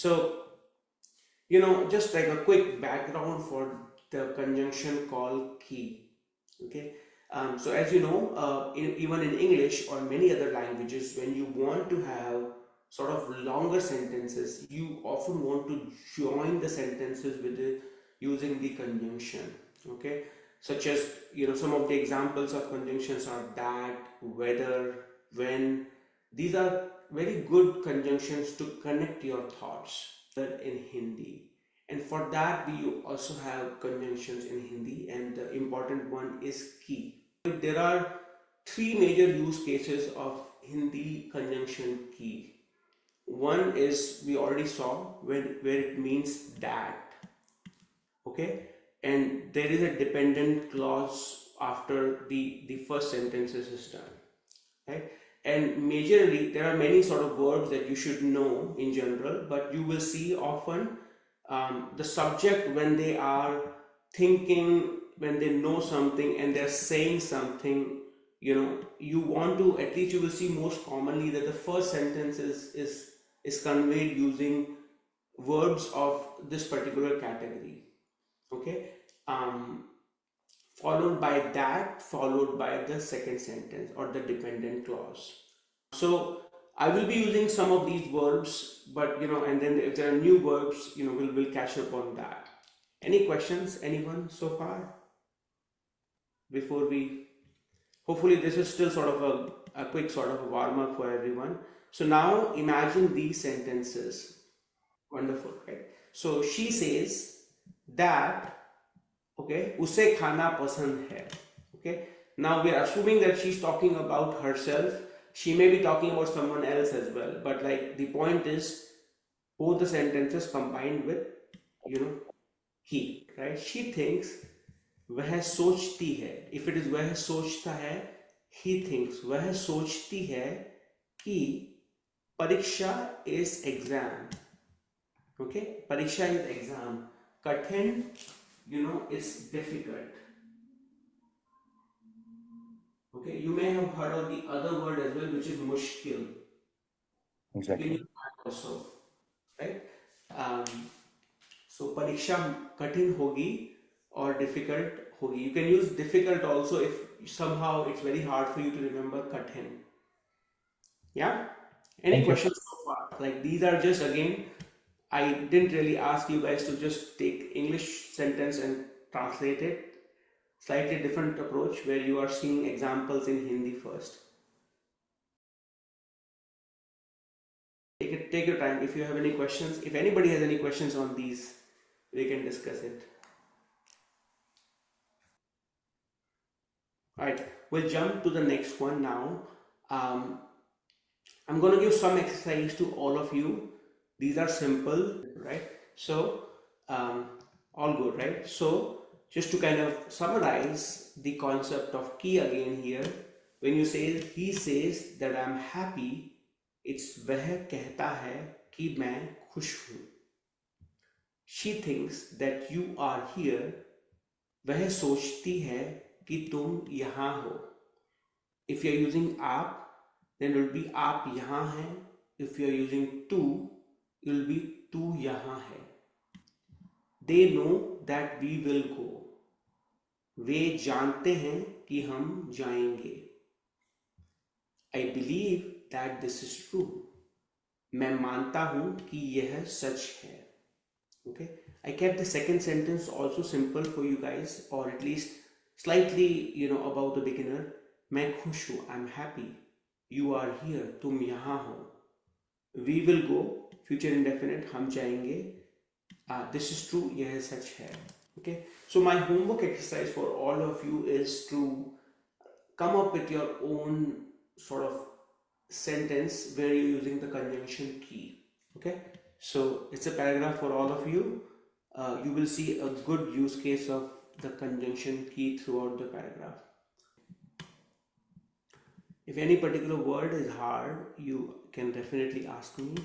So, just like a quick background for the conjunction called key. Okay. So as you know, even in English or many other languages, when you want to have sort of longer sentences, you often want to join the sentences with using the conjunction. Okay. Such as, some of the examples of conjunctions are that, whether, when. These are very good conjunctions to connect your thoughts in Hindi. And for that, we also have conjunctions in Hindi, and the important one is key. There are three major use cases of Hindi conjunction key. One is we already saw where it means that, okay, and there is a dependent clause after the first sentences is done, right? And majorly there are many sort of verbs that you should know in general, but you will see often the subject, when they are thinking, when they know something and they're saying something, you want to, at least you will see most commonly that the first sentence is conveyed using verbs of this particular category. Okay. Followed by that, followed by the second sentence or the dependent clause. So I will be using some of these verbs, but and then if there are new verbs, we'll catch up on that. Any questions, anyone so far? Before we, hopefully this is still sort of a quick sort of a warm up for everyone. So now imagine these sentences. Wonderful, right? So she says that, okay, उसे खाना पसंद है. Okay, now we are assuming that she's talking about herself. She may be talking about someone else as well, but like the point is both the sentences combined with he, right? She thinks, वह सोचती है. If it is वह सोचता है, he thinks, वह सोचती है कि परीक्षा is exam. Okay, pariksha is exam. Kathin, is difficult. Okay, you may have heard of the other word as well, which is mushkil. Exactly. You can use that also, right? Um, so pariksha kathin hogi or difficult hogi. You can use difficult also if somehow it's very hard for you to remember kathin. Yeah. Any Thank you. questions so far? Like these are just, again, I didn't really ask you guys to just take English sentence and translate it. Slightly different approach where you are seeing examples in Hindi first. Take your time. If you have any questions, if anybody has any questions on these, we can discuss it. All right, we'll jump to the next one now. I'm going to give some exercise to all of you. These are simple, right? So, all good, right? So, just to kind of summarize the concept of key again here, when you say he says that I'm happy, it's वह कहता है कि मैं खुश हूँ. She thinks that you are here. वह सोचती है कि तुम यहाँ हो. If you're using आप, then it will be आप यहाँ हैं. If you're using तू, it will be तू यहाँ है. They know that we will go. वे जानते हैं कि हम जाएंगे. I believe that this is true. मैं मानता हूँ कि यह सच है. Okay, I kept the second sentence also simple for you guys, or at least slightly, about the beginner. मैं खुश हूँ, I'm happy. You are here, तुम यहाँ हो. We will go, future indefinite, हम जाएंगे. This is true, यह सच है. Okay, so my homework exercise for all of you is to come up with your own sort of sentence where you're using the conjunction key. Okay, so it's a paragraph for all of you. You will see a good use case of the conjunction key throughout the paragraph. If any particular word is hard, you can definitely ask me.